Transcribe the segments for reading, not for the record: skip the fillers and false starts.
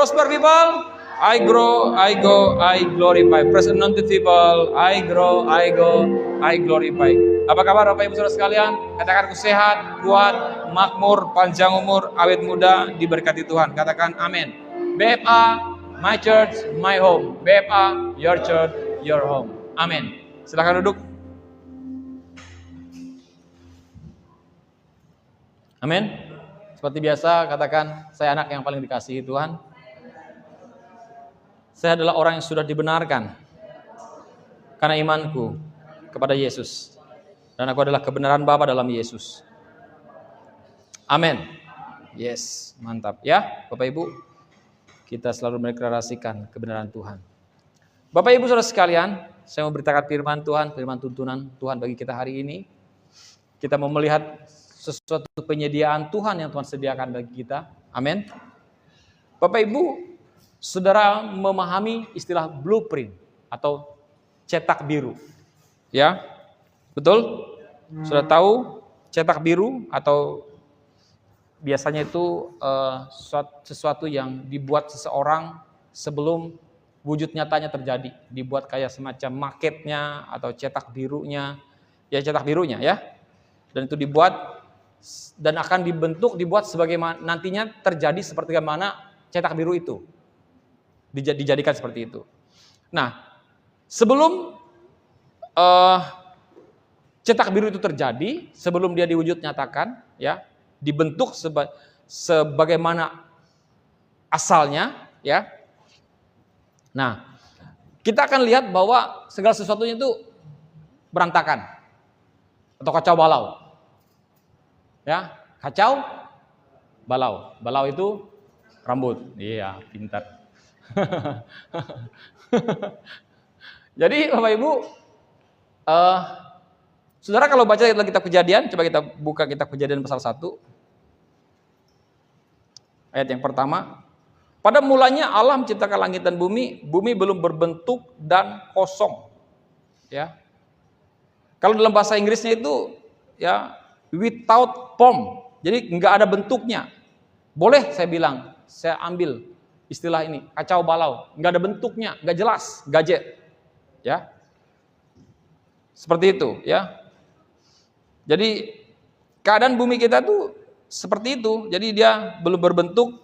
prosper people, I grow, I go, I glorify. Present anointed people, I grow, I go, I glorify. Apa kabar Bapak Ibu Saudara sekalian? Katakan aku sehat, kuat, makmur, panjang umur, awet muda, diberkati Tuhan. Katakan amin. BFA, my church, my home. BFA, your church, your home. Amin. Silakan duduk. Amin. Seperti biasa, katakan, saya anak yang paling dikasihi Tuhan. Saya adalah orang yang sudah dibenarkan karena imanku kepada Yesus. Dan aku adalah kebenaran Bapa dalam Yesus. Amin. Yes, mantap. Ya, Bapak Ibu, kita selalu mendeklarasikan kebenaran Tuhan. Bapak Ibu Saudara sekalian, saya mau beritakan firman Tuhan, firman tuntunan Tuhan bagi kita hari ini. Kita mau melihat sesuatu penyediaan Tuhan yang Tuhan sediakan bagi kita. Amin. Bapak Ibu, saudara memahami istilah blueprint atau cetak biru. Ya, betul? Sudah tahu cetak biru atau biasanya itu sesuatu yang dibuat seseorang sebelum wujud nyatanya terjadi. Dibuat kayak semacam maketnya atau cetak birunya. Ya, cetak birunya ya. Dan itu dibuat dan akan dibuat sebagaimana nantinya terjadi seperti mana cetak biru itu dijadikan seperti itu. Nah, sebelum cetak biru itu terjadi, sebelum dia diwujud nyatakan, ya, dibentuk sebagaimana asalnya, ya. Nah, kita akan lihat bahwa segala sesuatunya itu berantakan atau kacau balau. Ya, kacau balau. Balau itu rambut. Iya, pintar. Jadi Bapak Ibu, saudara kalau baca kitab Kejadian, coba kita buka kitab Kejadian pasal 1. Ayat yang pertama. Pada mulanya Allah menciptakan langit dan bumi, bumi belum berbentuk dan kosong. Ya. Kalau dalam bahasa Inggrisnya itu ya without form, jadi nggak ada bentuknya. Boleh saya bilang, saya ambil istilah ini, kacau balau, nggak ada bentuknya, nggak jelas, gadget, ya, seperti itu, ya. Jadi keadaan bumi kita tuh seperti itu, jadi dia belum berbentuk.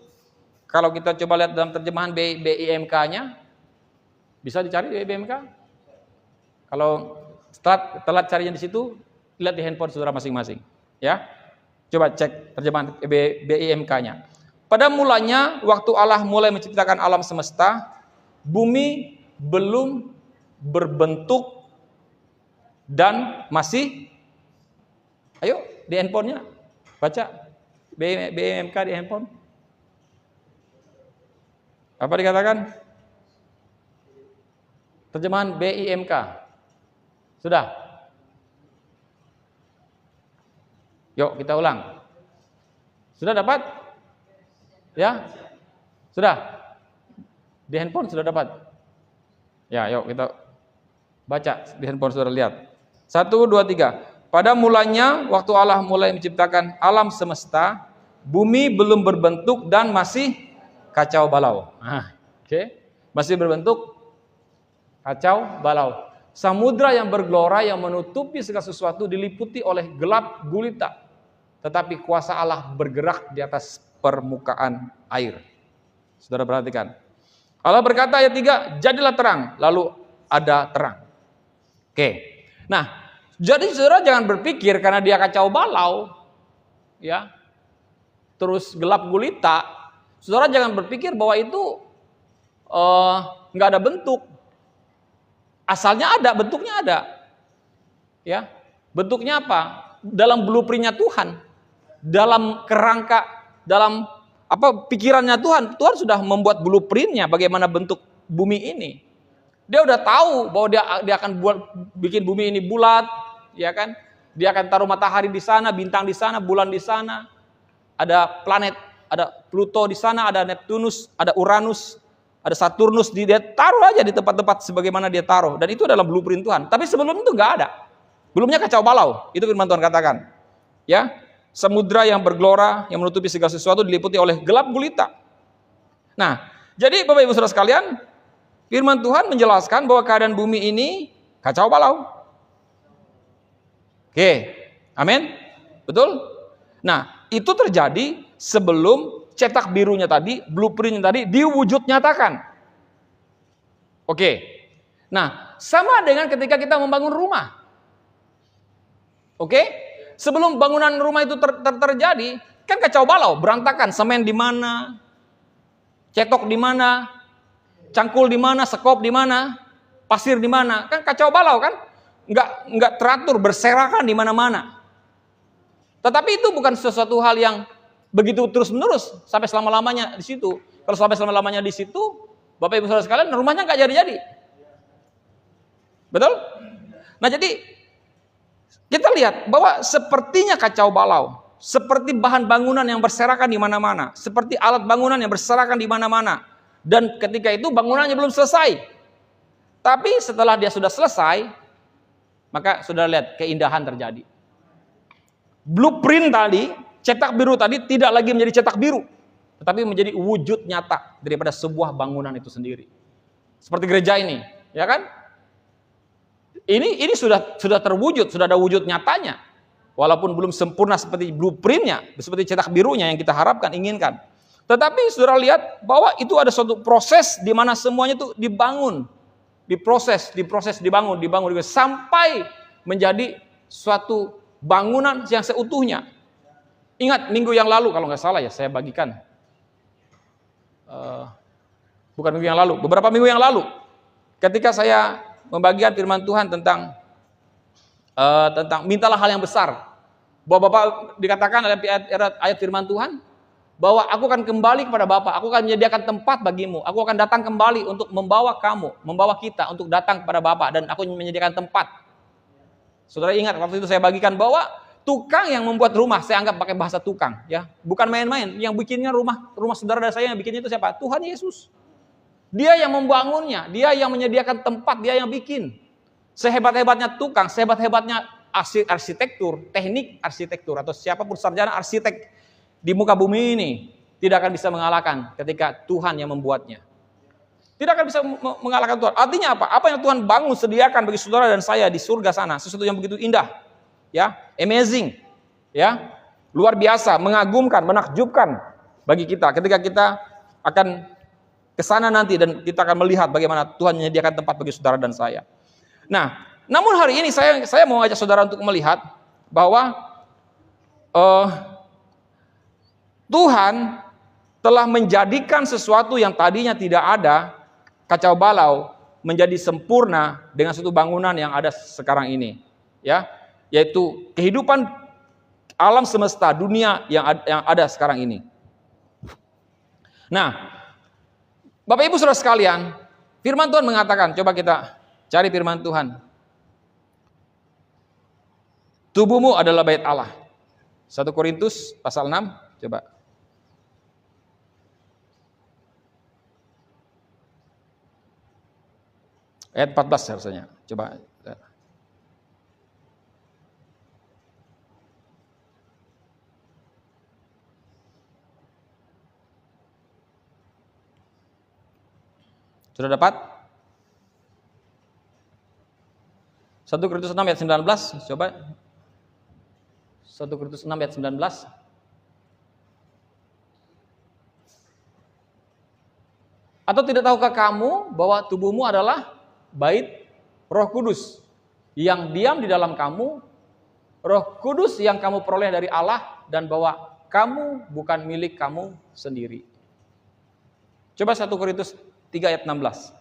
Kalau kita coba lihat dalam terjemahan BIMK-nya, bisa dicari di BIMK. Kalau telat carinya di situ, lihat di handphone saudara masing-masing. Ya, coba cek terjemahan BIMK-nya. Pada mulanya, waktu Allah mulai menciptakan alam semesta, bumi belum berbentuk dan masih, ayo di handphonenya baca BIMK di handphone. Apa dikatakan? Terjemahan BIMK. Sudah? Yuk kita ulang. Sudah dapat? Ya? Sudah? Di handphone sudah dapat? Ya, yuk kita baca di handphone saudara lihat. 1, 2, 3. Pada mulanya waktu Allah mulai menciptakan alam semesta, bumi belum berbentuk dan masih kacau balau. Oke. Masih berbentuk kacau balau. Samudra yang bergelora yang menutupi segala sesuatu diliputi oleh gelap gulita. Tetapi kuasa Allah bergerak di atas permukaan air. Saudara perhatikan. Allah berkata ayat 3, jadilah terang, lalu ada terang. Oke. Nah, jadi saudara jangan berpikir karena dia kacau balau, ya, terus gelap gulita, saudara jangan berpikir bahwa itu nggak ada bentuk. Asalnya ada, bentuknya ada. Ya, bentuknya apa? Dalam blueprintnya Tuhan, dalam kerangka, dalam pikirannya Tuhan, Tuhan sudah membuat blueprintnya bagaimana bentuk bumi ini. Dia udah tahu bahwa dia akan bikin bumi ini bulat, ya kan? Dia akan taruh matahari di sana, bintang di sana, bulan di sana, ada planet, ada Pluto di sana, ada Neptunus, ada Uranus, ada Saturnus, dia taruh aja di tempat-tempat sebagaimana dia taruh, dan itu adalah blueprint Tuhan. Tapi sebelum itu nggak ada. Belumnya kacau balau, itu firman Tuhan katakan. Ya, samudra yang bergelora, yang menutupi segala sesuatu diliputi oleh gelap gulita. Nah, Jadi Bapak Ibu Saudara sekalian, firman Tuhan menjelaskan bahwa keadaan bumi ini kacau balau. Oke, amin? Betul? Nah, itu terjadi sebelum cetak birunya tadi, blueprintnya tadi diwujud nyatakan. Oke, nah sama dengan ketika kita membangun rumah. Oke, sebelum bangunan rumah itu terjadi, kan kacau balau, berantakan, semen di mana, cetok di mana, cangkul di mana, sekop di mana, pasir di mana, kan kacau balau kan? Nggak teratur, berserakan di mana-mana. Tetapi itu bukan sesuatu hal yang begitu terus-menerus sampai selama-lamanya di situ. Kalau sampai selama-lamanya di situ, Bapak Ibu Saudara sekalian, rumahnya nggak jadi-jadi. Betul? Nah, jadi kita lihat bahwa sepertinya kacau balau, seperti bahan bangunan yang berserakan di mana-mana, seperti alat bangunan yang berserakan di mana-mana. Dan ketika itu bangunannya belum selesai. Tapi setelah dia sudah selesai, maka sudah lihat keindahan terjadi. Blueprint tadi, cetak biru tadi tidak lagi menjadi cetak biru, tetapi menjadi wujud nyata daripada sebuah bangunan itu sendiri. Seperti gereja ini, ya kan? Ini sudah terwujud, sudah ada wujud nyatanya. Walaupun belum sempurna seperti blueprintnya, seperti cetak birunya yang kita harapkan, inginkan. Tetapi saudara lihat bahwa itu ada suatu proses di mana semuanya itu dibangun. Diproses, dibangun sampai menjadi suatu bangunan yang seutuhnya. Ingat minggu yang lalu kalau nggak salah ya saya bagikan, bukan minggu yang lalu, beberapa minggu yang lalu, ketika saya membagikan firman Tuhan tentang mintalah hal yang besar, bahwa Bapak dikatakan dalam ayat firman Tuhan, bahwa aku akan kembali kepada Bapa, aku akan menyediakan tempat bagimu, aku akan datang kembali untuk membawa kita untuk datang kepada Bapa, dan aku menyediakan tempat. Saudara ingat waktu itu saya bagikan bahwa tukang yang membuat rumah, saya anggap pakai bahasa tukang, ya, bukan main-main. Yang bikinnya rumah saudara dan saya yang bikinnya itu siapa? Tuhan Yesus. Dia yang membangunnya, dia yang menyediakan tempat, dia yang bikin. Sehebat-hebatnya tukang, sehebat-hebatnya arsitektur, teknik arsitektur atau siapapun sarjana arsitek di muka bumi ini tidak akan bisa mengalahkan ketika Tuhan yang membuatnya. Tidak akan bisa mengalahkan Tuhan. Artinya apa? Apa yang Tuhan bangun sediakan bagi saudara dan saya di surga sana, sesuatu yang begitu indah, ya, amazing, ya, luar biasa, mengagumkan, menakjubkan bagi kita ketika kita akan ke sana nanti dan kita akan melihat bagaimana Tuhan menyediakan tempat bagi saudara dan saya. Nah, namun hari ini saya mau ajak saudara untuk melihat bahwa Tuhan telah menjadikan sesuatu yang tadinya tidak ada, kacau balau, menjadi sempurna dengan suatu bangunan yang ada sekarang ini, ya, yaitu kehidupan alam semesta dunia yang ada sekarang ini. Nah, Bapak Ibu Saudara sekalian, firman Tuhan mengatakan, coba kita cari firman Tuhan. Tubuhmu adalah bait Allah. 1 Korintus pasal 6, coba. Ayat 14 harusnya. Coba. Sudah dapat? 1 Korintus 6 ayat 19, coba. 1 Korintus 6 ayat 19. Atau tidak tahukah kamu bahwa tubuhmu adalah bait Roh Kudus yang diam di dalam kamu, Roh Kudus yang kamu peroleh dari Allah, dan bahwa kamu bukan milik kamu sendiri. Coba 1 Korintus 3 ayat 16.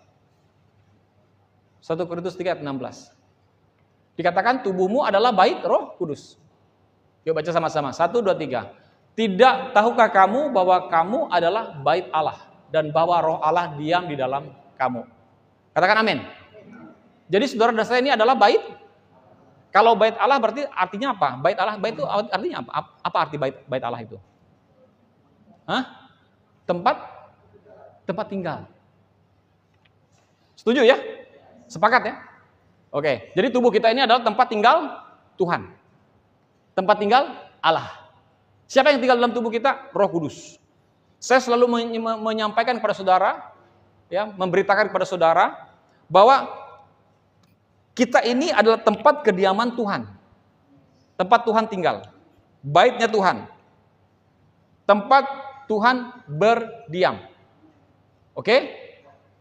1 Korintus 3 ayat 16. Dikatakan tubuhmu adalah bait Roh Kudus. Yuk baca sama-sama. 1, 2, 3. Tidak tahukah kamu bahwa kamu adalah bait Allah dan bahwa Roh Allah diam di dalam kamu? Katakan amin. Jadi saudara dan saya ini adalah bait. Kalau bait Allah berarti artinya apa? Bait Allah, bait itu artinya apa? Apa arti bait Allah itu? Hah? Tempat tinggal. Setuju ya? Sepakat ya? Oke, jadi tubuh kita ini adalah tempat tinggal Tuhan. Tempat tinggal Allah. Siapa yang tinggal dalam tubuh kita? Roh Kudus. Saya selalu menyampaikan kepada saudara, ya, memberitakan kepada saudara bahwa kita ini adalah tempat kediaman Tuhan. Tempat Tuhan tinggal. Baitnya Tuhan. Tempat Tuhan berdiam. Oke?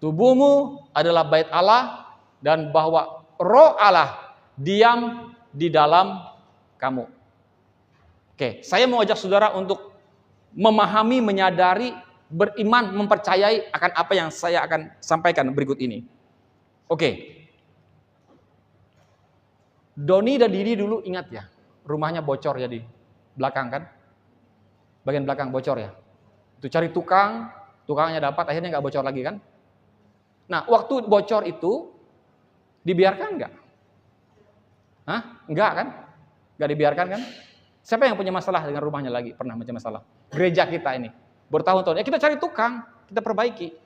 Tubuhmu adalah bait Allah dan bahwa Roh Allah diam di dalam kamu. Oke, saya mau ajak saudara untuk memahami, menyadari, beriman, mempercayai akan apa yang saya akan sampaikan berikut ini. Oke. Doni dan Didi dulu ingat ya, rumahnya bocor ya di belakang kan? Bagian belakang bocor ya. Itu cari tukang, tukangnya dapat, akhirnya nggak bocor lagi kan? Nah, waktu bocor itu dibiarkan nggak? Hah? Enggak kan? Nggak dibiarkan kan? Siapa yang punya masalah dengan rumahnya lagi? Pernah macam masalah? Gereja kita ini bertahun-tahun. Ya kita cari tukang, kita perbaiki.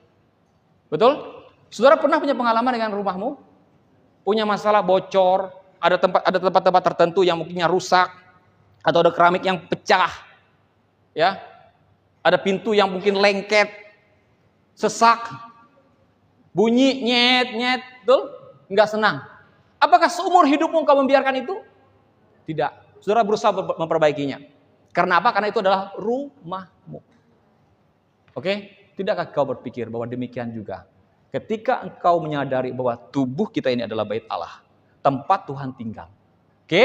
Betul? Saudara pernah punya pengalaman dengan rumahmu? Punya masalah bocor, ada tempat-tempat tertentu yang mungkinnya rusak, atau ada keramik yang pecah, ya, ada pintu yang mungkin lengket, sesak, bunyi nyet, betul? Nggak senang. Apakah seumur hidupmu kau membiarkan itu? Tidak. Saudara berusaha memperbaikinya. Karena apa? Karena itu adalah rumahmu. Oke? Tidakkah kau berpikir bahwa demikian juga? Ketika engkau menyadari bahwa tubuh kita ini adalah bait Allah, tempat Tuhan tinggal. Oke?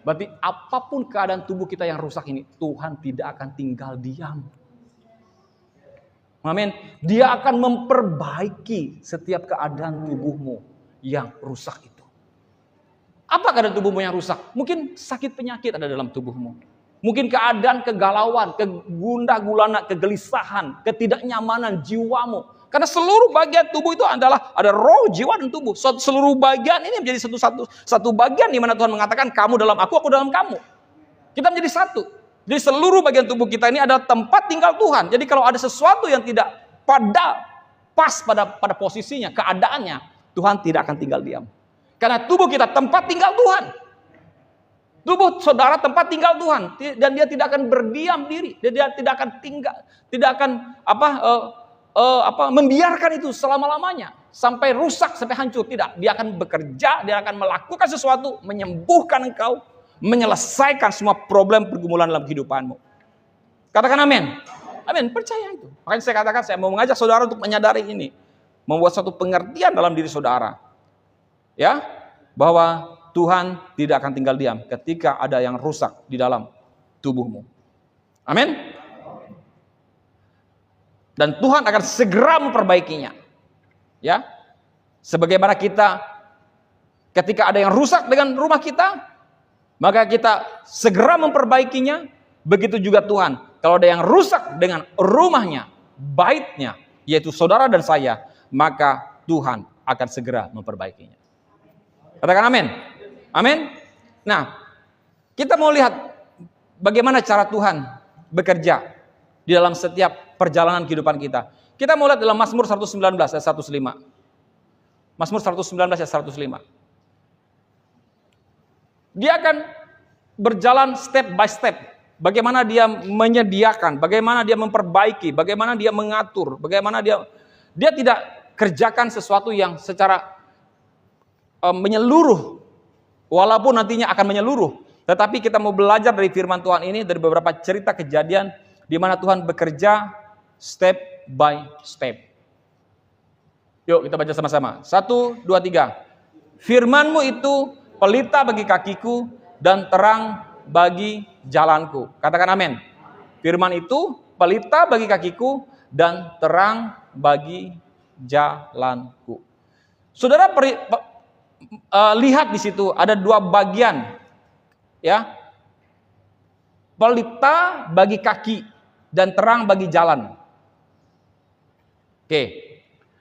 Berarti apapun keadaan tubuh kita yang rusak ini, Tuhan tidak akan tinggal diam. Amin. Dia akan memperbaiki setiap keadaan tubuhmu yang rusak itu. Apa keadaan tubuhmu yang rusak? Mungkin sakit penyakit ada dalam tubuhmu. Mungkin keadaan kegalauan, kegundah gulana, kegelisahan, ketidaknyamanan jiwamu. Karena seluruh bagian tubuh itu adalah ada roh, jiwa, dan tubuh. Seluruh bagian ini menjadi satu bagian di mana Tuhan mengatakan kamu dalam aku dalam kamu. Kita menjadi satu. Jadi seluruh bagian tubuh kita ini adalah tempat tinggal Tuhan. Jadi kalau ada sesuatu yang tidak pas pada posisinya, keadaannya, Tuhan tidak akan tinggal diam. Karena tubuh kita tempat tinggal Tuhan. Tubuh saudara tempat tinggal Tuhan, dan dia tidak akan berdiam diri. Dia tidak akan membiarkan itu selama-lamanya sampai rusak, sampai hancur. Tidak, dia akan bekerja, dia akan melakukan sesuatu, menyembuhkan engkau, menyelesaikan semua problem pergumulan dalam kehidupanmu. Katakan amin. Amin, percaya itu. Makanya saya katakan, saya mau mengajak saudara untuk menyadari ini, membuat satu pengertian dalam diri saudara. Ya, bahwa Tuhan tidak akan tinggal diam ketika ada yang rusak di dalam tubuhmu. Amin. Dan Tuhan akan segera memperbaikinya. Ya. Sebagaimana kita ketika ada yang rusak dengan rumah kita, maka kita segera memperbaikinya, begitu juga Tuhan. Kalau ada yang rusak dengan rumahnya, baitnya, yaitu saudara dan saya, maka Tuhan akan segera memperbaikinya. Katakan amin. Amin. Nah, kita mau lihat bagaimana cara Tuhan bekerja di dalam setiap perjalanan kehidupan kita. Kita mau lihat dalam Mazmur 119 ayat 105. Mazmur 119 ayat 105. Dia akan berjalan step by step. Bagaimana dia menyediakan, bagaimana dia memperbaiki, bagaimana dia mengatur, bagaimana dia tidak kerjakan sesuatu yang secara menyeluruh, walaupun nantinya akan menyeluruh. Tetapi kita mau belajar dari firman Tuhan ini, dari beberapa cerita kejadian di mana Tuhan bekerja step by step. Yuk kita baca sama-sama. 1, 2, 3. Firman-Mu itu pelita bagi kakiku dan terang bagi jalanku. Katakan amin. Firman itu pelita bagi kakiku dan terang bagi jalanku. Saudara lihat di situ ada dua bagian, ya, pelita bagi kaki dan terang bagi jalan. Oke,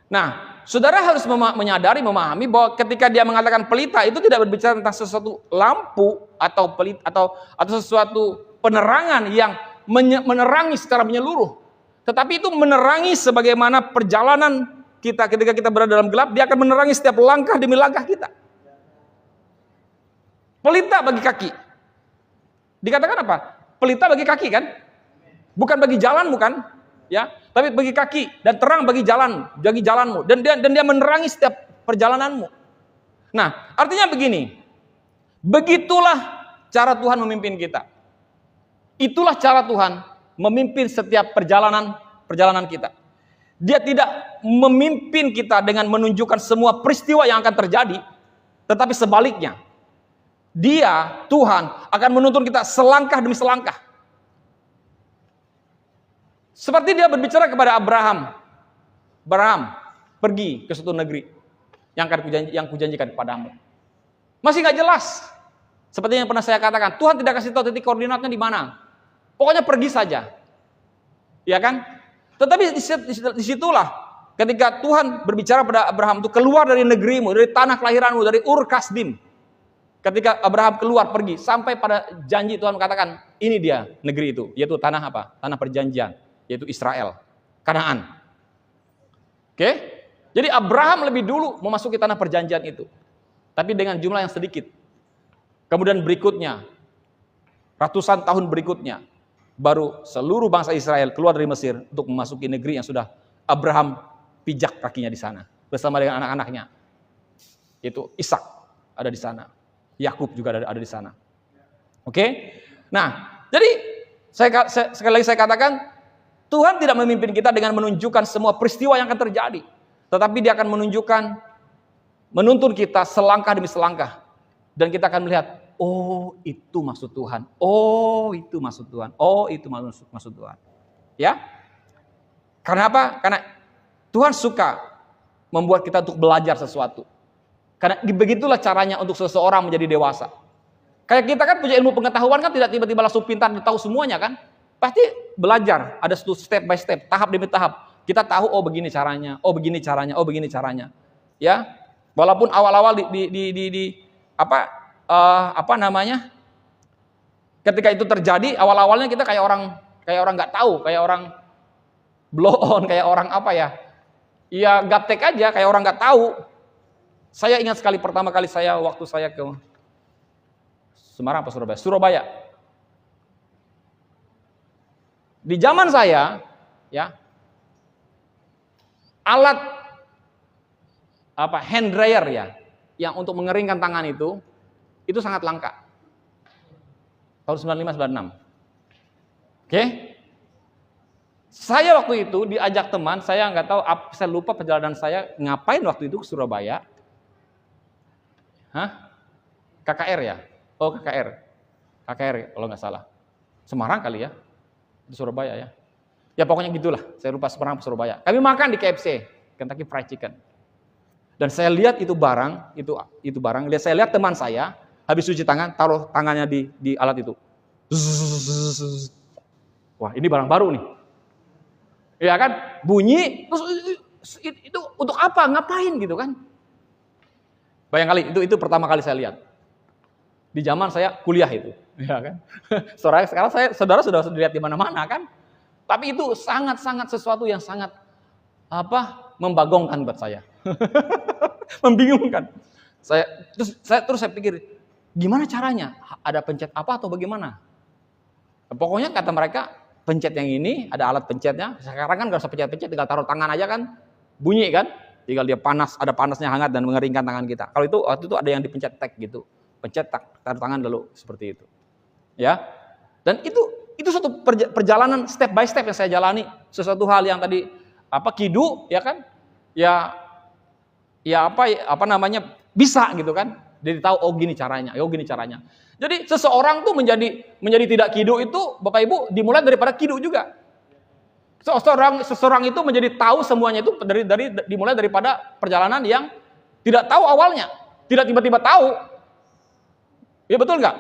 nah, saudara harus menyadari, memahami bahwa ketika dia mengatakan pelita itu tidak berbicara tentang sesuatu lampu atau sesuatu penerangan yang menerangi secara menyeluruh, tetapi itu menerangi sebagaimana perjalanan kita ketika kita berada dalam gelap. Dia akan menerangi setiap langkah demi langkah kita. Pelita bagi kaki. Dikatakan apa? Pelita bagi kaki kan? Bukan bagi jalan, bukan? ya, tapi bagi kaki dan terang bagi jalanmu dan dia menerangi setiap perjalananmu. Nah, artinya begini. Begitulah cara Tuhan memimpin kita. Itulah cara Tuhan memimpin setiap perjalanan kita. Dia tidak memimpin kita dengan menunjukkan semua peristiwa yang akan terjadi, tetapi sebaliknya. Dia, Tuhan, akan menuntun kita selangkah demi selangkah. Seperti dia berbicara kepada Abraham. Abraham, pergi ke suatu negeri yang kujanjikan kepadamu. Masih nggak jelas. Seperti yang pernah saya katakan, Tuhan tidak kasih tahu titik koordinatnya di mana. Pokoknya pergi saja. Ya kan? Tetapi disitulah ketika Tuhan berbicara pada Abraham itu keluar dari negerimu, dari tanah kelahiranmu, dari Ur Kasdim. Ketika Abraham keluar pergi sampai pada janji Tuhan katakan, ini dia negeri itu, yaitu tanah apa? Tanah perjanjian, yaitu Israel, Kanaan. Oke? Jadi Abraham lebih dulu memasuki tanah perjanjian itu. Tapi dengan jumlah yang sedikit. Kemudian berikutnya, ratusan tahun berikutnya, baru seluruh bangsa Israel keluar dari Mesir untuk memasuki negeri yang sudah Abraham pijak kakinya di sana. Bersama dengan anak-anaknya. Yaitu Ishak ada di sana. Yakub juga ada di sana. Oke? Nah, jadi sekali lagi saya katakan, Tuhan tidak memimpin kita dengan menunjukkan semua peristiwa yang akan terjadi. Tetapi dia akan menuntun kita selangkah demi selangkah. Dan kita akan melihat, oh itu maksud Tuhan. Oh itu maksud Tuhan. Oh itu maksud Tuhan. Ya? Karena apa? Karena Tuhan suka membuat kita untuk belajar sesuatu. Karena begitulah caranya untuk seseorang menjadi dewasa. Kayak kita kan punya ilmu pengetahuan kan tidak tiba-tiba langsung pintar tahu semuanya kan. Pasti belajar, ada step by step, tahap demi tahap. Kita tahu oh begini caranya, oh begini caranya, oh begini caranya. Ya. Walaupun awal-awal ketika itu terjadi, awal-awalnya kita kayak orang nggak tahu, kayak orang blow on, kayak orang apa ya? Ya gaptek aja, kayak orang nggak tahu. Saya ingat sekali pertama kali waktu saya ke Semarang apa Surabaya? Surabaya. Di zaman saya, ya, alat hand dryer ya, yang untuk mengeringkan tangan itu sangat langka. Tahun 95-96. Oke? Saya waktu itu diajak teman, saya nggak tahu, saya lupa perjalanan saya ngapain waktu itu ke Surabaya. KKR ya? Oh KKR kalau nggak salah. Semarang kali ya? Di Surabaya ya. Ya pokoknya gitulah, saya lupa Semarang atau Surabaya. Kami makan di KFC, Kentucky Fried Chicken. Dan saya lihat itu barang, saya lihat teman saya habis cuci tangan, taruh tangannya di alat itu. Wah, ini barang baru nih. Ya kan? Bunyi, terus itu untuk apa? Ngapain gitu kan? Bayang kali, itu pertama kali saya lihat. Di zaman saya kuliah itu, ya kan? Sekarang saudara sudah lihat di mana-mana kan? Tapi itu sangat-sangat sesuatu yang sangat membagongkan buat saya. Membingungkan. Terus saya pikir, gimana caranya? Ada pencet apa atau bagaimana? Pokoknya kata mereka, pencet yang ini, ada alat pencetnya. Sekarang kan nggak usah pencet-pencet, tinggal taruh tangan aja kan, bunyi kan? Tinggal dia panas, ada panasnya hangat dan mengeringkan tangan kita. Kalau itu waktu itu ada yang dipencet tag gitu, pencet taruh tangan lalu seperti itu. Ya, dan itu suatu perjalanan step by step yang saya jalani. Sesuatu hal yang tadi kidu, ya kan? Ya bisa gitu kan? Jadi tahu oh gini caranya. Jadi seseorang tuh menjadi tidak kidu itu Bapak Ibu dimulai daripada kidu juga. Seseorang itu menjadi tahu semuanya itu dimulai daripada perjalanan yang tidak tahu awalnya, tidak tiba-tiba tahu. Ya betul nggak?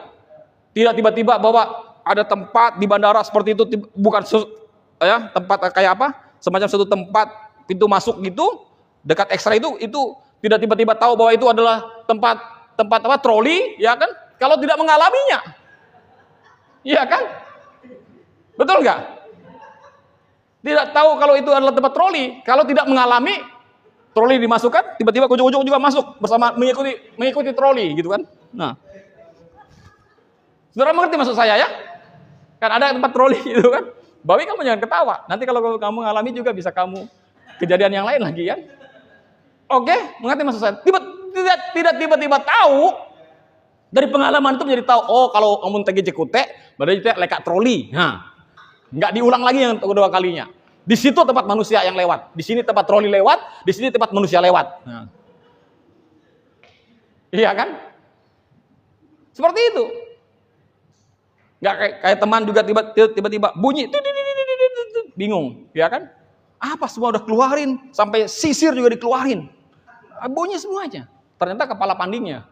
Tidak tiba-tiba bahwa ada tempat di bandara seperti itu, bukan tempat kayak semacam satu tempat pintu masuk gitu dekat ekstra itu tidak tiba-tiba tahu bahwa itu adalah tempat troli, ya kan? Kalau tidak mengalaminya, iya kan? Betul nggak? Tidak tahu kalau itu adalah tempat troli, kalau tidak mengalami troli dimasukkan, tiba-tiba ujung-ujung juga masuk bersama mengikuti troli gitu kan? Nah, saudara mengerti maksud saya ya? Kan ada tempat troli gitu kan? Bawi kamu jangan ketawa. Nanti kalau kamu ngalami juga bisa kamu kejadian yang lain lagi kan. Oke, mengerti maksud saya? Tidak tiba-tiba tahu. Dari pengalaman itu menjadi tahu, oh kalau kamu tegi cekute, berarti itu lekat troli. Nah, nggak diulang lagi yang kedua kalinya. Di situ tempat manusia yang lewat, di sini tempat troli lewat, di sini tempat manusia lewat. Nah. Iya kan? Seperti itu. Nggak kayak teman juga tiba-tiba bunyi, bingung, ya kan? Apa semua udah keluarin, sampai sisir juga dikeluarin, bunyi semuanya. Ternyata kepala pendingnya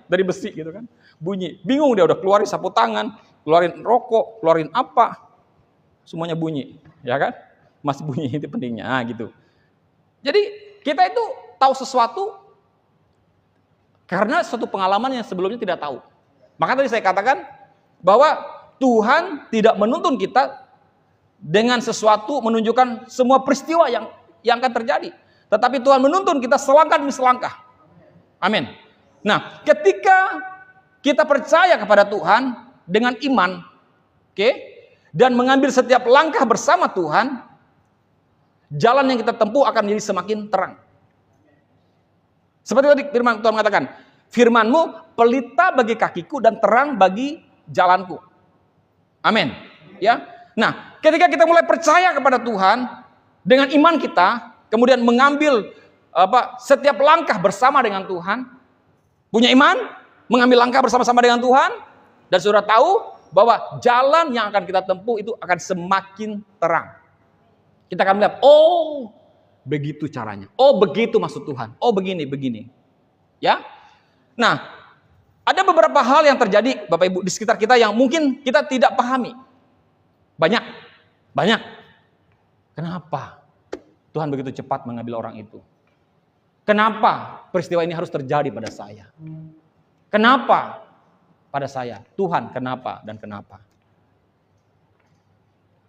dari besi gitu kan, bunyi, bingung dia udah keluarin sapu tangan, keluarin rokok, keluarin apa, semuanya bunyi, ya kan? Masih bunyi itu pendingnya, gitu. Jadi kita itu tahu sesuatu karena suatu pengalaman yang sebelumnya tidak tahu. Maka tadi saya katakan bahwa Tuhan tidak menuntun kita dengan sesuatu menunjukkan semua peristiwa yang akan terjadi, tetapi Tuhan menuntun kita selangkah demi selangkah. Amin. Nah, ketika kita percaya kepada Tuhan dengan iman, dan mengambil setiap langkah bersama Tuhan, jalan yang kita tempuh akan menjadi semakin terang. Seperti tadi firman Tuhan mengatakan, firman-Mu pelita bagi kakiku dan terang bagi jalanku. Amin. Ya. Nah, ketika kita mulai percaya kepada Tuhan dengan iman kita, kemudian mengambil setiap langkah bersama dengan Tuhan, punya iman, mengambil langkah bersama-sama dengan Tuhan, dan sudah tahu bahwa jalan yang akan kita tempuh itu akan semakin terang. Kita akan melihat, oh begitu caranya, oh begitu maksud Tuhan, oh begini. Ya. Nah, ada beberapa hal yang terjadi Bapak Ibu di sekitar kita yang mungkin kita tidak pahami. Banyak. Kenapa Tuhan begitu cepat mengambil orang itu? Kenapa peristiwa ini harus terjadi pada saya? Kenapa pada saya? Tuhan, kenapa dan kenapa?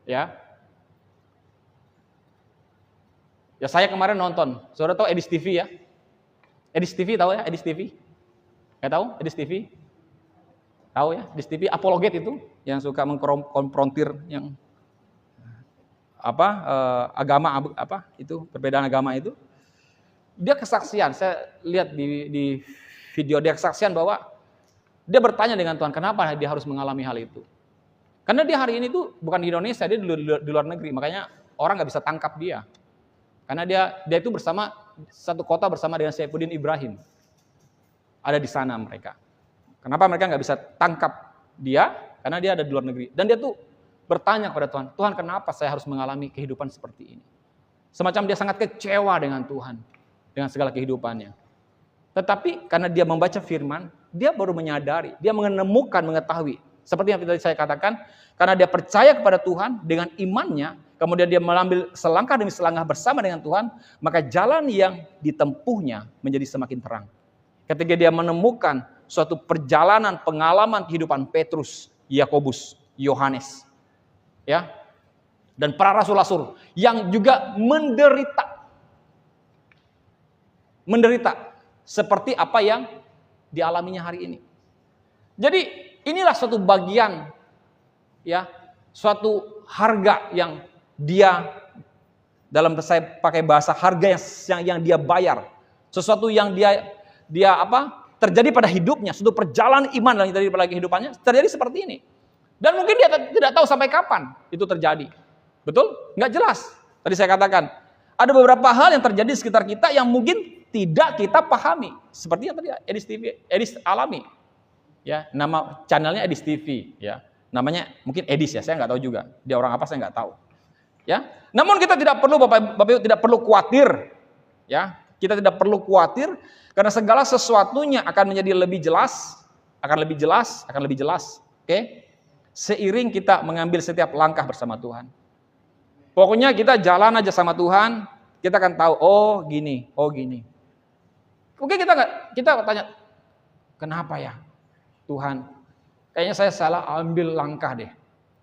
Ya. Ya saya kemarin nonton, saudara tahu Edis TV ya? Edis TV tahu ya? Edis TV? Nggak tahu Edis TV? Tahu ya? Edis TV apologet itu yang suka mengkonfrontir yang agama itu perbedaan agama itu. Dia kesaksian, saya lihat di video dia kesaksian bahwa dia bertanya dengan Tuhan, kenapa dia harus mengalami hal itu? Karena dia hari ini tuh bukan di Indonesia, dia di luar negeri, makanya orang nggak bisa tangkap dia. Karena dia itu bersama satu kota bersama dengan Saifuddin Ibrahim. Ada di sana mereka. Kenapa mereka nggak bisa tangkap dia? Karena dia ada di luar negeri. Dan dia tuh bertanya kepada Tuhan, Tuhan kenapa saya harus mengalami kehidupan seperti ini? Semacam dia sangat kecewa dengan Tuhan, dengan segala kehidupannya. Tetapi karena dia membaca firman, dia baru menyadari, dia mengetahui. Seperti yang tadi saya katakan, karena dia percaya kepada Tuhan dengan imannya, kemudian dia mengambil selangkah demi selangkah bersama dengan Tuhan, maka jalan yang ditempuhnya menjadi semakin terang. Ketika dia menemukan suatu perjalanan pengalaman kehidupan Petrus, Yakobus, Yohanes, ya, dan para rasul-rasul yang juga menderita seperti apa yang dialaminya hari ini. Jadi inilah suatu bagian, ya, suatu harga yang dia, dalam saya pakai bahasa harga yang dia bayar, sesuatu yang dia terjadi pada hidupnya, suatu perjalanan iman yang terjadi pada kehidupannya terjadi seperti ini. Dan mungkin dia tidak tahu sampai kapan itu terjadi. Betul? Nggak jelas. Tadi saya katakan, ada beberapa hal yang terjadi di sekitar kita yang mungkin tidak kita pahami. Seperti yang tadi Edis alami. Ya, nama channelnya Edis TV. Ya, namanya mungkin Edis ya, saya nggak tahu juga. Dia orang apa saya nggak tahu. Ya, namun kita tidak perlu Bapak Ibu tidak perlu khawatir. Ya, kita tidak perlu khawatir karena segala sesuatunya akan menjadi lebih jelas, akan lebih jelas. Oke? Seiring kita mengambil setiap langkah bersama Tuhan. Pokoknya kita jalan aja sama Tuhan, kita akan tahu, oh gini. Mungkin kita tanya, kenapa ya Tuhan? Kayaknya saya salah ambil langkah deh.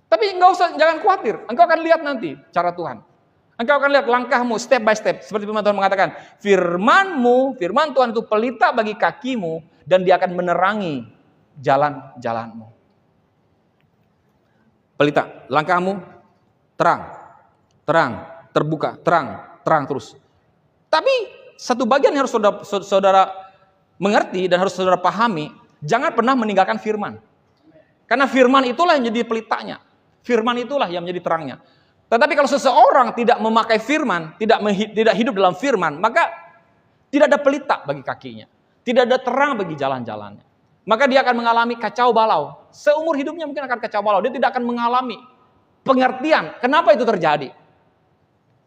Tapi jangan khawatir, engkau akan lihat nanti cara Tuhan. Engkau akan lihat langkahmu step by step. Seperti firman Tuhan mengatakan, firman Tuhan itu pelita bagi kakimu, dan dia akan menerangi jalan-jalanmu. pelita. Langkahmu terang, terang, terbuka, terang, terang terus. Tapi satu bagian yang harus saudara mengerti dan harus saudara pahami, jangan pernah meninggalkan firman. Karena firman itulah yang menjadi pelitanya. Firman itulah yang menjadi terangnya. Tetapi kalau seseorang tidak memakai firman, tidak hidup dalam firman, maka tidak ada pelita bagi kakinya. Tidak ada terang bagi jalan-jalannya. Maka dia akan mengalami kacau balau. Seumur hidupnya mungkin akan kacau balau. Dia tidak akan mengalami pengertian. Kenapa itu terjadi?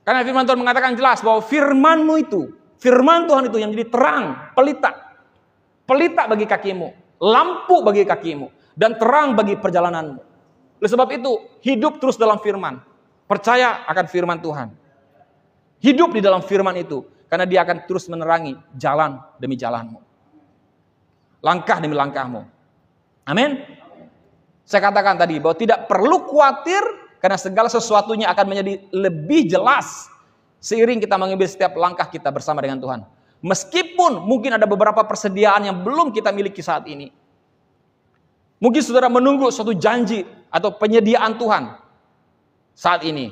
Karena firman Tuhan mengatakan jelas bahwa firman-Mu itu, firman Tuhan itu yang menjadi terang, pelita. Pelita bagi kakimu, lampu bagi kakimu, dan terang bagi perjalananmu. Oleh sebab itu, hidup terus dalam firman. Percaya akan firman Tuhan. Hidup di dalam firman itu. Karena dia akan terus menerangi jalan demi jalanmu. Langkah demi langkahmu. Amin. Saya katakan tadi bahwa tidak perlu khawatir karena segala sesuatunya akan menjadi lebih jelas seiring kita mengambil setiap langkah kita bersama dengan Tuhan. Meskipun mungkin ada beberapa persediaan yang belum kita miliki saat ini. Mungkin saudara menunggu suatu janji atau penyediaan Tuhan saat ini.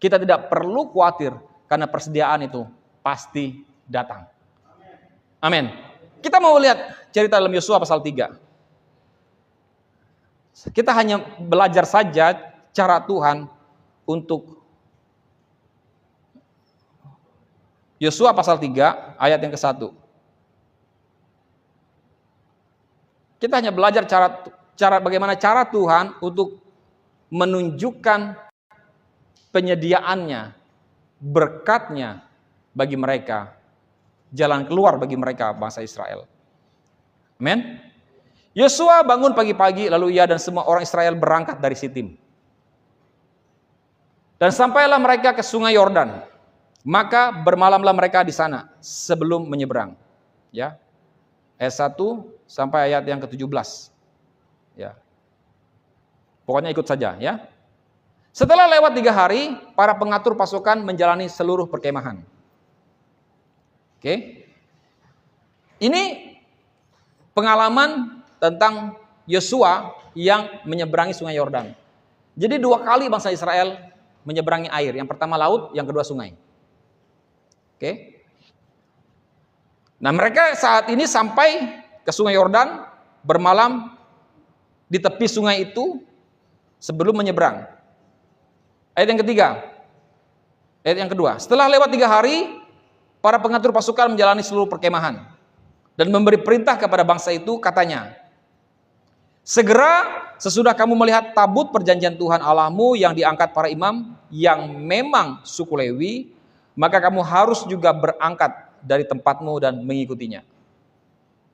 Kita tidak perlu khawatir karena persediaan itu pasti datang. Amin. Kita mau lihat cerita dalam Yosua pasal 3. Kita hanya belajar saja cara Tuhan untuk Yosua pasal 3 ayat yang ke-1. Kita hanya belajar bagaimana cara Tuhan untuk menunjukkan penyediaannya, berkatnya bagi mereka, jalan keluar bagi mereka bangsa Israel. Amin. Yosua bangun pagi-pagi, lalu ia dan semua orang Israel berangkat dari Sitim. Dan sampailah mereka ke sungai Yordan. Maka bermalamlah mereka di sana sebelum menyeberang. Ya. Ayat 1 sampai ayat yang ke-17. Ya. Pokoknya ikut saja ya. Setelah lewat 3 hari, para pengatur pasukan menjalani seluruh perkemahan. Oke. Ini pengalaman tentang Yosua yang menyeberangi sungai Yordan. Jadi 2 kali bangsa Israel menyeberangi air. Yang pertama laut, yang kedua sungai. Oke. Nah, mereka saat ini sampai ke sungai Yordan, bermalam di tepi sungai itu sebelum menyeberang. Ayat yang ketiga. Ayat yang kedua. Setelah lewat 3 hari, para pengatur pasukan menjalani seluruh perkemahan dan memberi perintah kepada bangsa itu, katanya, segera sesudah kamu melihat tabut perjanjian Tuhan Allahmu yang diangkat para imam yang memang suku Lewi, maka kamu harus juga berangkat dari tempatmu dan mengikutinya.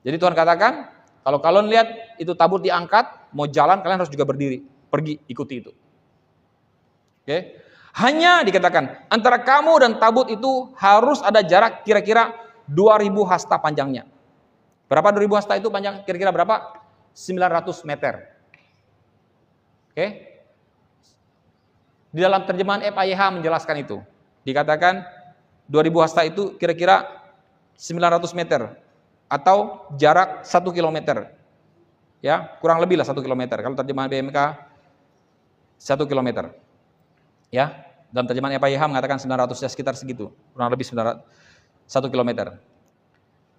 Jadi Tuhan katakan, kalau kalian lihat itu tabut diangkat, mau jalan kalian harus juga berdiri, pergi ikuti itu. Oke. Hanya dikatakan antara kamu dan tabut itu harus ada jarak kira-kira 2000 hasta panjangnya. Berapa 2000 hasta itu panjang? Kira-kira berapa? 900 meter. Oke. Di dalam terjemahan FIH menjelaskan itu. Dikatakan 2000 hasta itu kira-kira 900 meter atau jarak 1 kilometer. Ya, kurang lebih lah 1 kilometer. Kalau terjemahan BMK 1 kilometer. Ya, dalam terjemahan FIH mengatakan 900, ya sekitar segitu. Kurang lebih 1 kilometer.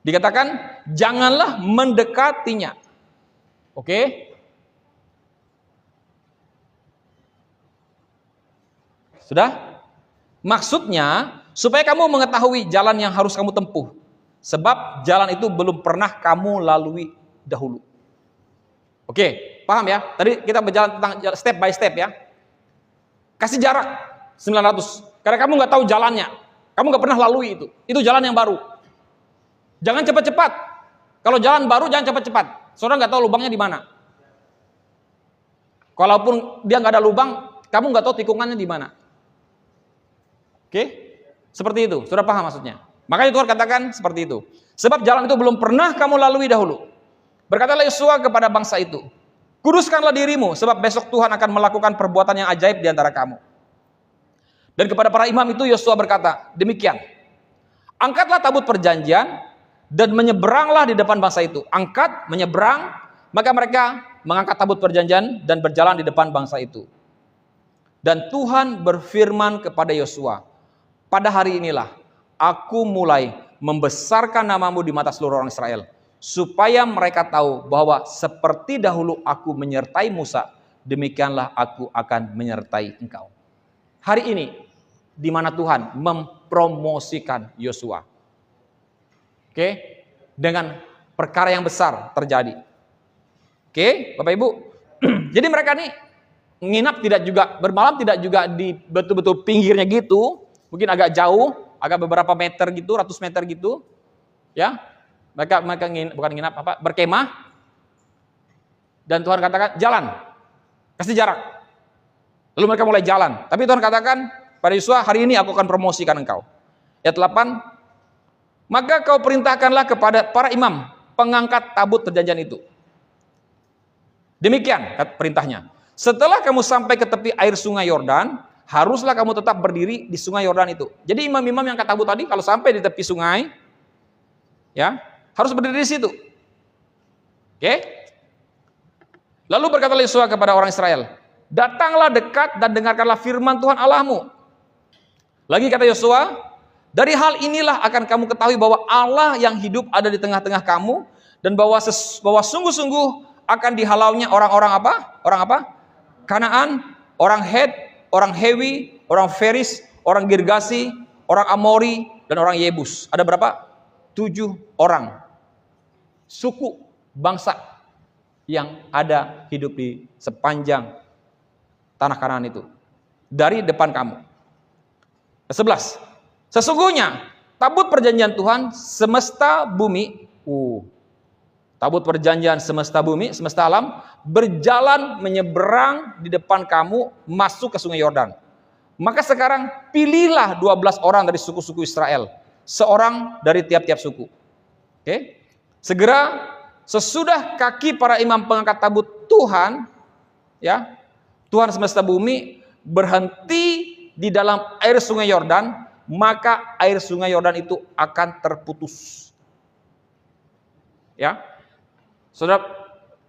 Dikatakan janganlah mendekatinya. Oke? Sudah? Maksudnya supaya kamu mengetahui jalan yang harus kamu tempuh. Sebab jalan itu belum pernah kamu lalui dahulu. Oke, paham ya? Tadi kita berjalan tentang step by step ya. Kasih jarak 900. Karena kamu nggak tahu jalannya. Kamu nggak pernah lalui itu. Itu jalan yang baru. Jangan cepat-cepat. Kalau jalan baru jangan cepat-cepat. Saudara nggak tahu lubangnya di mana. Kalaupun dia nggak ada lubang, kamu nggak tahu tikungannya di mana. Oke? Seperti itu. Sudah paham maksudnya? Makanya Tuhan katakan seperti itu. Sebab jalan itu belum pernah kamu lalui dahulu. Berkatalah Yosua kepada bangsa itu, kuduskanlah dirimu, sebab besok Tuhan akan melakukan perbuatan yang ajaib di antara kamu. Dan kepada para imam itu Yosua berkata, demikian. Angkatlah tabut perjanjian dan menyeberanglah di depan bangsa itu. Angkat, menyeberang, maka mereka mengangkat tabut perjanjian dan berjalan di depan bangsa itu. Dan Tuhan berfirman kepada Yosua, pada hari inilah aku mulai membesarkan namamu di mata seluruh orang Israel, supaya mereka tahu bahwa seperti dahulu aku menyertai Musa, demikianlah aku akan menyertai engkau. Hari ini, di mana Tuhan mempromosikan Yosua. Oke, dengan perkara yang besar terjadi. Oke, Bapak Ibu. Jadi mereka nih nginap tidak juga, bermalam tidak juga di betul-betul pinggirnya gitu, mungkin agak jauh, agak beberapa meter gitu, ratus meter gitu, ya. Mereka bukan nginap apa, berkemah. Dan Tuhan katakan jalan, kasih jarak. Lalu mereka mulai jalan. Tapi Tuhan katakan pada Yosua, hari ini aku akan promosikan engkau. Ayat 8, maka kau perintahkanlah kepada para imam pengangkat tabut perjanjian itu. Demikian perintahnya. Setelah kamu sampai ke tepi air sungai Yordan, haruslah kamu tetap berdiri di sungai Yordan itu. Jadi imam-imam yang angkat tabut tadi, kalau sampai di tepi sungai, ya harus berdiri di situ. Oke? Lalu berkatalah Yosua kepada orang Israel, datanglah dekat dan dengarkanlah firman Tuhan Allahmu. Lagi kata Yosua, dari hal inilah akan kamu ketahui bahwa Allah yang hidup ada di tengah-tengah kamu, dan bahwa sungguh-sungguh akan dihalaunya orang-orang apa? Orang apa? Kanaan, orang Het, orang Hewi, orang Feris, orang Girgasi, orang Amori, dan orang Yebus. Ada berapa? 7 orang suku bangsa yang ada hidup di sepanjang tanah Kanaan itu, dari depan kamu. 11. Sesungguhnya tabut perjanjian Tuhan semesta bumi, tabut perjanjian semesta bumi, semesta alam, berjalan menyeberang di depan kamu masuk ke sungai Yordan. Maka sekarang pilihlah 12 orang dari suku-suku Israel, seorang dari tiap-tiap suku. Oke? Segera sesudah kaki para imam pengangkat tabut Tuhan, ya, Tuhan semesta bumi berhenti di dalam air sungai Yordan, maka air sungai Yordan itu akan terputus. Ya. Saudara,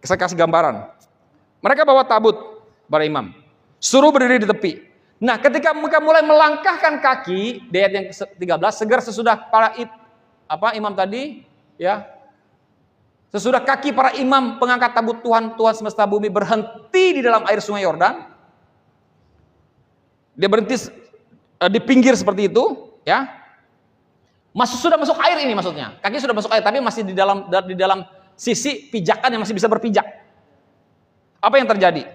saya kasih gambaran. Mereka bawa tabut para imam, suruh berdiri di tepi. Nah, ketika mereka mulai melangkahkan kaki, di ayat yang ke-13, segera sesudah para imam tadi, ya, sesudah kaki para imam pengangkat tabut Tuhan, Tuhan semesta bumi berhenti di dalam air sungai Yordan, dia berhenti di pinggir seperti itu, ya, sudah masuk air ini maksudnya, kaki sudah masuk air, tapi masih di dalam sisi pijakan yang masih bisa berpijak. Apa yang terjadi?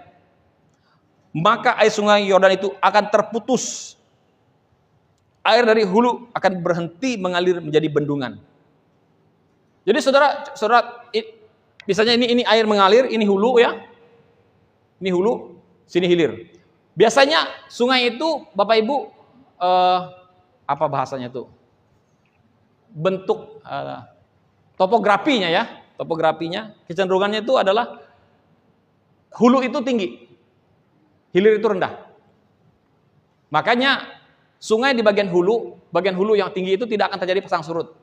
Maka air sungai Yordan itu akan terputus. Air dari hulu akan berhenti mengalir menjadi bendungan. Jadi saudara, misalnya ini air mengalir, ini hulu ya. Ini hulu, sini hilir. Biasanya sungai itu, Bapak Ibu, apa bahasanya itu? Bentuk topografinya ya. Topografinya, kecenderungannya itu adalah hulu itu tinggi, hilir itu rendah. Makanya sungai di bagian hulu yang tinggi itu tidak akan terjadi pasang surut.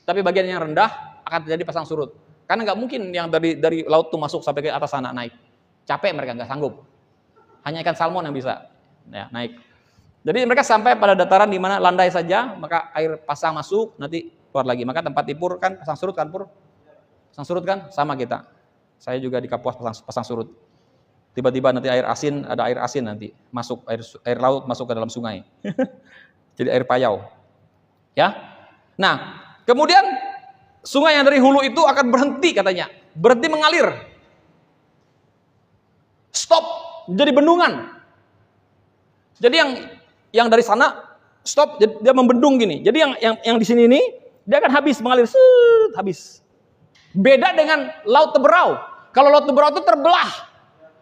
Tapi bagian yang rendah akan terjadi pasang surut. Karena nggak mungkin yang dari laut itu masuk sampai ke atas sana naik. Capek mereka, nggak sanggup. Hanya ikan salmon yang bisa ya, naik. Jadi mereka sampai pada dataran di mana landai saja, maka air pasang masuk, nanti keluar lagi. Maka tempat tipur kan pasang surut kan, Pur? Pasang surut kan sama kita. Saya juga di Kapuas pasang surut. Tiba-tiba nanti ada air asin nanti masuk, air laut masuk ke dalam sungai. Jadi air payau. Ya. Nah, kemudian sungai yang dari hulu itu akan berhenti katanya, berhenti mengalir. Stop, jadi bendungan. Jadi yang dari sana stop, dia membendung gini. Jadi yang di sini ini dia akan habis mengalir, habis. Beda dengan Laut Teberau. Kalau Laut Teberau itu terbelah.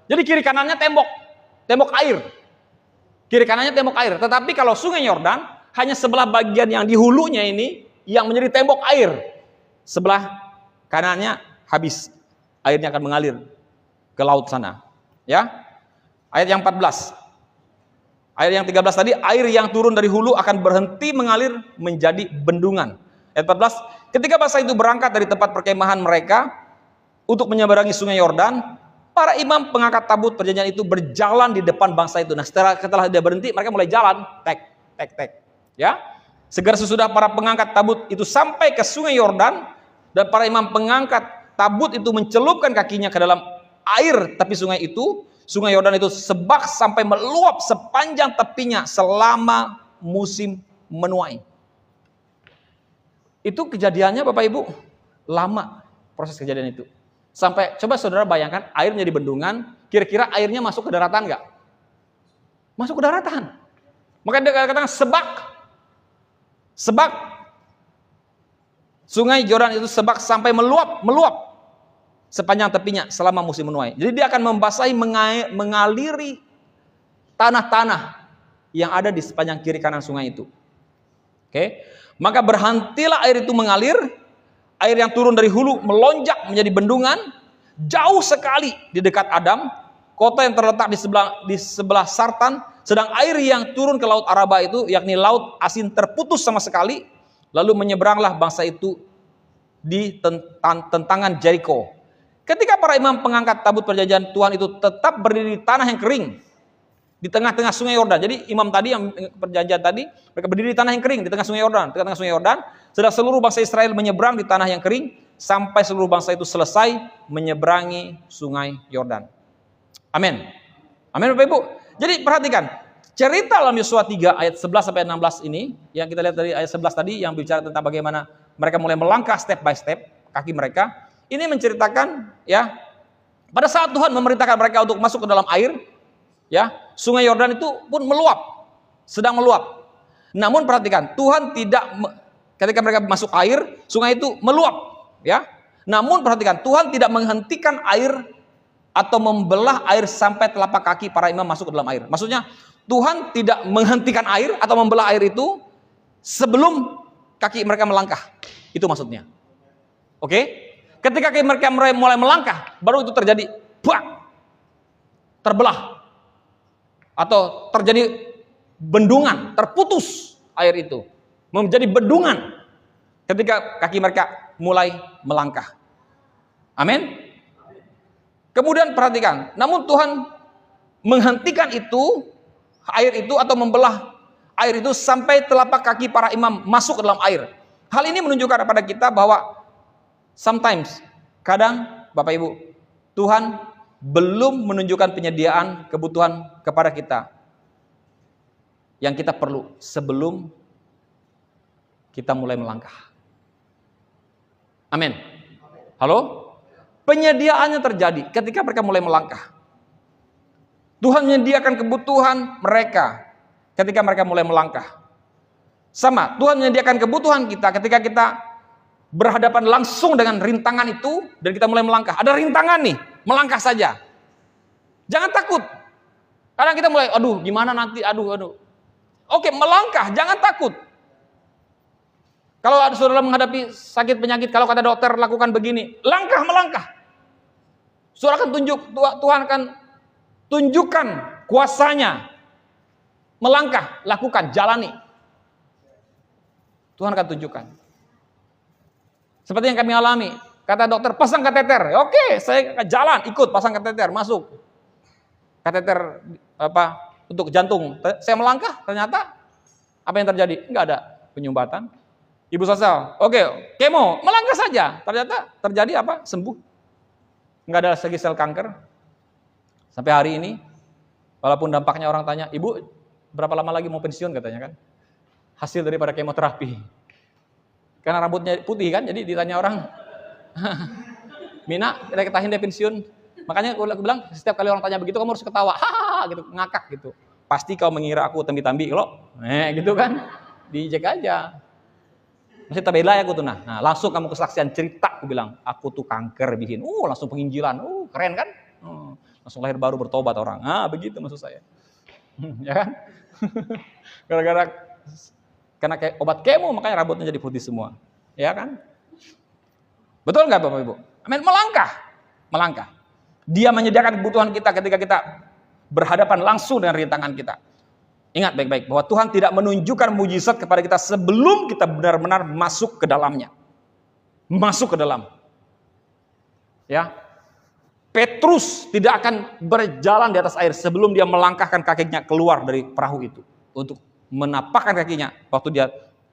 Jadi kiri kanannya tembok air. Kiri kanannya tembok air. Tetapi kalau Sungai Yordan hanya sebelah bagian yang di hulunya ini yang menjadi tembok air. Sebelah kanannya habis. Airnya akan mengalir ke laut sana. Ya. Ayat yang 14. Ayat yang 13 tadi, air yang turun dari hulu akan berhenti mengalir menjadi bendungan. Ayat 14, ketika bangsa itu berangkat dari tempat perkemahan mereka untuk menyeberangi sungai Yordan, para imam pengangkat tabut perjanjian itu berjalan di depan bangsa itu. Nah, setelah dia berhenti, mereka mulai jalan, tek. Ya, segera sesudah para pengangkat tabut itu sampai ke sungai Yordan, dan para imam pengangkat tabut itu mencelupkan kakinya ke dalam air, tapi sungai Yordan itu sebak sampai meluap sepanjang tepinya selama musim menuai. Itu kejadiannya Bapak Ibu, lama proses kejadian itu. Sampai coba saudara bayangkan air menjadi bendungan, kira-kira airnya masuk ke daratan nggak? Masuk ke daratan. Maka dia katakan sebak. Sungai Yordan itu sebak sampai meluap sepanjang tepinya selama musim menuai. Jadi dia akan membasahi, mengaliri tanah-tanah yang ada di sepanjang kiri kanan sungai itu. Oke. Maka berhentilah air itu mengalir. Air yang turun dari hulu melonjak menjadi bendungan jauh sekali di dekat Adam, kota yang terletak di sebelah Sartan. Sedang air yang turun ke laut Araba itu, yakni laut asin, terputus sama sekali. Lalu menyeberanglah bangsa itu di tentangan Jericho. Ketika para imam pengangkat tabut perjanjian Tuhan itu tetap berdiri di tanah yang kering, di tengah-tengah sungai Yordan. Jadi imam tadi yang perjanjian tadi, mereka berdiri di tanah yang kering di tengah sungai Yordan. Sedang seluruh bangsa Israel menyeberang di tanah yang kering sampai seluruh bangsa itu selesai menyeberangi sungai Yordan. Amin. Amin Bapak Ibu. Jadi perhatikan, cerita dalam Yosua 3 ayat 11 sampai 16 ini yang kita lihat dari ayat 11 tadi yang bicara tentang bagaimana mereka mulai melangkah step by step kaki mereka. Ini menceritakan ya, pada saat Tuhan memerintahkan mereka untuk masuk ke dalam air, ya, sungai Yordan itu pun sedang meluap. Namun perhatikan, Tuhan tidak ketika mereka masuk air, sungai itu meluap, ya. Namun perhatikan, Tuhan tidak menghentikan air atau membelah air sampai telapak kaki para imam masuk ke dalam air. Maksudnya, Tuhan tidak menghentikan air atau membelah air itu sebelum kaki mereka melangkah. Itu maksudnya. Oke? Ketika kaki mereka mulai melangkah, baru itu terjadi terbelah atau terjadi bendungan, terputus air itu menjadi bendungan ketika kaki mereka mulai melangkah. Amin. Kemudian perhatikan, namun Tuhan menghentikan air itu atau membelah air itu sampai telapak kaki para imam masuk ke dalam air. Hal ini menunjukkan kepada kita bahwa kadang Bapak Ibu, Tuhan belum menunjukkan penyediaan kebutuhan kepada kita yang kita perlu sebelum kita mulai melangkah. Amin. Halo? Penyediaannya terjadi ketika mereka mulai melangkah. Tuhan menyediakan kebutuhan mereka ketika mereka mulai melangkah. Sama, Tuhan menyediakan kebutuhan kita ketika kita berhadapan langsung dengan rintangan itu dan kita mulai melangkah. Ada rintangan nih, melangkah saja. Jangan takut. Kadang kita mulai, aduh gimana nanti, aduh. Oke, melangkah, jangan takut. Kalau ada saudara menghadapi sakit penyakit, kalau kata dokter lakukan begini, melangkah. Saudara akan Tuhan akan tunjukkan kuasanya. Melangkah, lakukan, jalani. Tuhan akan tunjukkan. Seperti yang kami alami, kata dokter pasang kateter. Oke, saya jalan, ikut pasang kateter, masuk. Kateter untuk jantung. Saya melangkah, ternyata apa yang terjadi? Enggak ada penyumbatan. Ibu sasal, oke, kemo, melangkah saja. Ternyata terjadi apa? Sembuh. Enggak ada lagi sel kanker. Sampai hari ini, walaupun dampaknya orang tanya, ibu berapa lama lagi mau pensiun katanya kan? Hasil daripada kemoterapi. Karena rambutnya putih kan, jadi ditanya orang, Mina, kita deh pensiun. Makanya aku bilang, setiap kali orang tanya begitu, kamu harus ketawa, hahaha, gitu, ngakak gitu. Pasti kau mengira aku tambi-tambi, lo, gitu kan, dijek aja. Masih tabela ya aku tuh, nah langsung kamu kesaksian cerita, aku bilang, aku tuh kanker bikin, langsung penginjilan, keren kan, langsung lahir baru bertobat orang, begitu maksud saya, ya kan, karena kayak obat kemo makanya rambutnya jadi putih semua, ya kan, betul nggak Bapak Ibu? Amin. Melangkah. Dia menyediakan kebutuhan kita ketika kita berhadapan langsung dengan rintangan kita. Ingat baik-baik bahwa Tuhan tidak menunjukkan mujizat kepada kita sebelum kita benar-benar masuk ke dalamnya. Masuk ke dalam. Ya. Petrus tidak akan berjalan di atas air sebelum dia melangkahkan kakinya keluar dari perahu itu untuk menapakkan kakinya. Waktu dia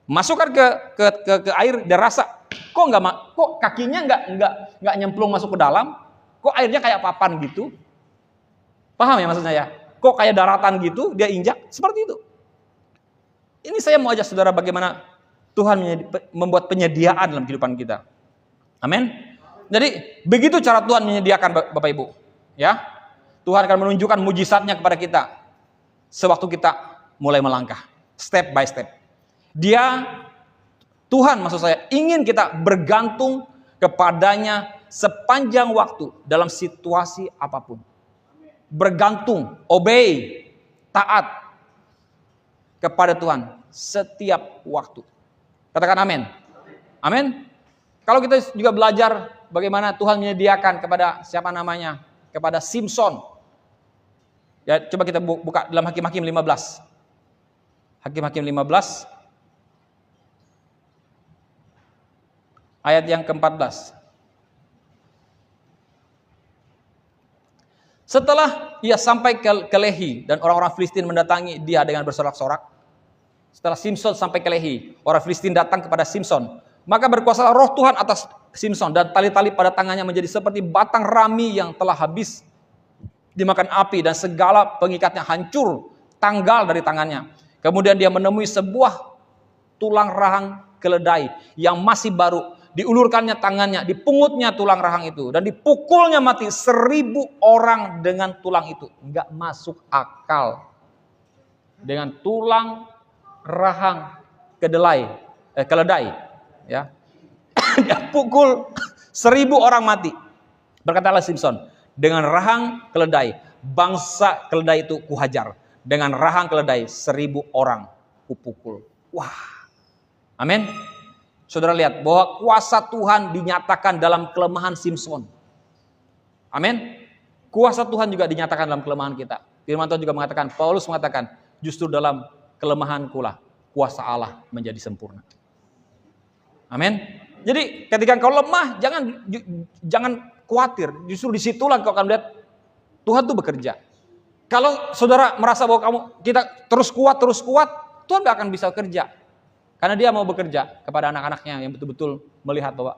masukkan ke air, dia rasa kok kakinya nggak nyemplung masuk ke dalam, kok airnya kayak papan gitu. Paham ya maksudnya ya? Kok kayak daratan gitu, dia injak seperti itu. Ini saya mau ajak saudara bagaimana Tuhan membuat penyediaan dalam kehidupan kita. Amin. Jadi begitu cara Tuhan menyediakan Bapak Ibu, ya. Tuhan akan menunjukkan mujizatnya kepada kita sewaktu kita mulai melangkah, step by step. Tuhan maksud saya ingin kita bergantung kepadanya sepanjang waktu dalam situasi apapun. Bergantung, obey, taat kepada Tuhan setiap waktu. Katakan amin. Amin. Kalau kita juga belajar bagaimana Tuhan menyediakan kepada siapa namanya? Kepada Simson. Ya, coba kita buka dalam Hakim-Hakim 15. Hakim-Hakim 15 ayat yang ke-14. Setelah ia sampai ke Lehi dan orang-orang Filistin mendatangi dia dengan bersorak-sorak. Setelah Simson sampai ke Lehi, orang Filistin datang kepada Simson. Maka berkuasalah roh Tuhan atas Simson dan tali-tali pada tangannya menjadi seperti batang rami yang telah habis dimakan api dan segala pengikatnya hancur, tanggal dari tangannya. Kemudian dia menemui sebuah tulang rahang keledai yang masih baru. Diulurkannya tangannya, dipungutnya tulang rahang itu dan dipukulnya mati 1000 orang dengan tulang itu. Enggak masuk akal. Dengan tulang rahang keledai, ya. Dia pukul 1000 orang mati. Berkatalah Simson, dengan rahang keledai, bangsa keledai itu kuhajar. Dengan rahang keledai 1000 orang kupukul. Wah. Amin. Saudara lihat bahwa kuasa Tuhan dinyatakan dalam kelemahan Simson. Amin. Kuasa Tuhan juga dinyatakan dalam kelemahan kita. Firman Tuhan juga mengatakan, Paulus mengatakan, justru dalam kelemahanku lah kuasa Allah menjadi sempurna. Amin. Jadi ketika engkau lemah, jangan khawatir. Justru disitulah engkau akan melihat Tuhan tuh bekerja. Kalau saudara merasa bahwa kita terus kuat, Tuhan gak akan bisa kerja. Karena dia mau bekerja kepada anak-anaknya yang betul-betul melihat bahwa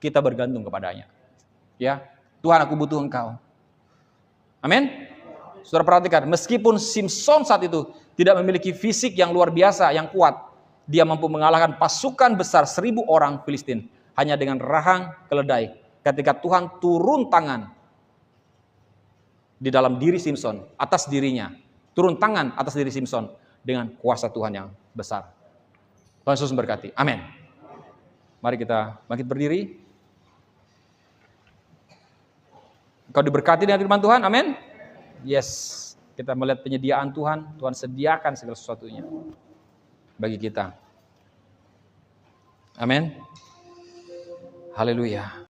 kita bergantung kepadanya. Ya, Tuhan, aku butuh engkau. Amin. Saudara perhatikan, meskipun Simson saat itu tidak memiliki fisik yang luar biasa, yang kuat, dia mampu mengalahkan pasukan besar 1000 orang Filistin hanya dengan rahang keledai. Ketika Tuhan turun tangan di dalam diri Simson, atas dirinya, turun tangan atas diri Simson dengan kuasa Tuhan yang besar. Tuhan Yesus memberkati. Amin. Mari kita bangkit berdiri. Engkau diberkati dengan firman Tuhan. Amin. Yes. Kita melihat penyediaan Tuhan. Tuhan sediakan segala sesuatunya bagi kita. Amin. Haleluya.